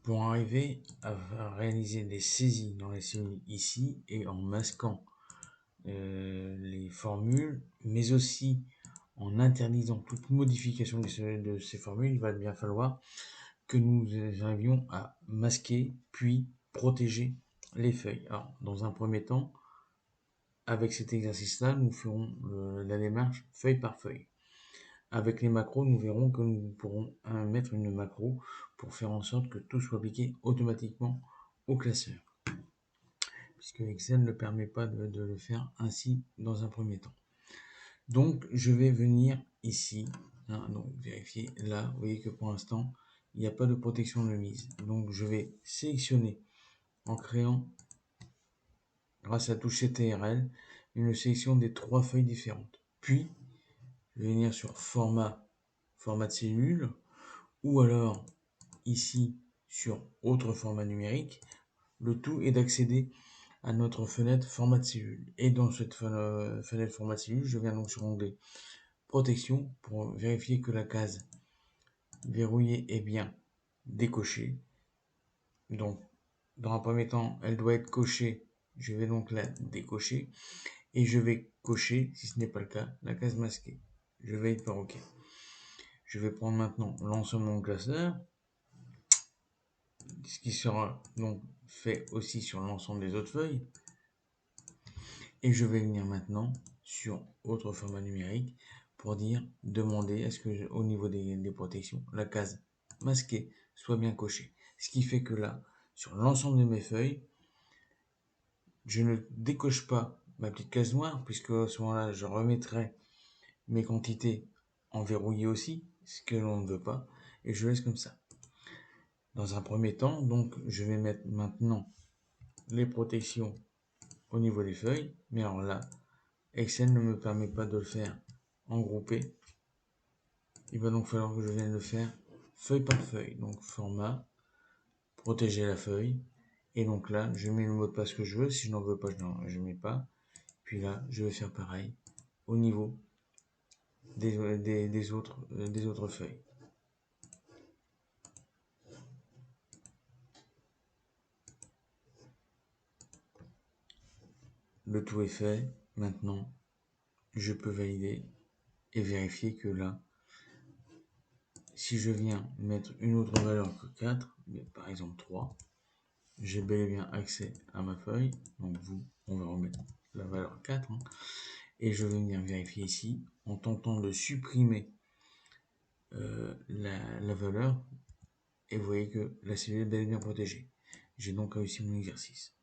Pour arriver à réaliser des saisies dans les cellules ici et en masquant les formules, mais aussi en interdisant toute modification de ces formules, il va bien falloir que nous arrivions à masquer puis protéger les feuilles. Alors, dans un premier temps, avec cet exercice-là, nous ferons la démarche feuille par feuille. Avec les macros, nous verrons que nous pourrons mettre une macro pour faire en sorte que tout soit appliqué automatiquement au classeur, puisque Excel ne permet pas de le faire ainsi dans un premier temps. Donc, je vais venir ici, donc vérifier là, vous voyez que pour l'instant, il n'y a pas de protection de mise. Donc, je vais sélectionner en créant, grâce à la touche CTRL, une sélection des 3 feuilles différentes. Puis, je vais venir sur format de cellule, ou alors ici sur autre format numérique. Le tout est d'accéder à notre fenêtre format de cellule. Et dans cette fenêtre format de cellule, je viens donc sur l'onglet protection pour vérifier que la case verrouillée est bien décochée. Donc, dans un premier temps, elle doit être cochée. Je vais donc la décocher et je vais cocher, si ce n'est pas le cas, la case masquée. Je vais être par OK. Je vais prendre maintenant l'ensemble de mon classeur, ce qui sera donc fait aussi sur l'ensemble des autres feuilles. Et je vais venir maintenant sur autre format numérique pour demander à ce que au niveau des protections, la case masquée soit bien cochée. Ce qui fait que là, sur l'ensemble de mes feuilles, je ne décoche pas ma petite case noire, puisque à ce moment-là, je remettrai mes quantités en verrouillé aussi, ce que l'on ne veut pas, et je laisse comme ça. Dans un premier temps, donc, je vais mettre maintenant les protections au niveau des feuilles, mais alors là, Excel ne me permet pas de le faire en groupé. Il va donc falloir que je vienne le faire feuille par feuille. Donc format, protéger la feuille. Et donc là, je mets le mot de passe que je veux. Si je n'en veux pas, je ne mets pas. Puis là, je vais faire pareil au niveau des autres feuilles. Le tout est fait. Maintenant, je peux valider et vérifier que là, si je viens mettre une autre valeur que 4, par exemple 3, j'ai bel et bien accès à ma feuille. Donc on va remettre la valeur 4. Et je vais venir vérifier ici en tentant de supprimer la valeur. Et vous voyez que la cellule est bel et bien protégée. J'ai donc réussi mon exercice.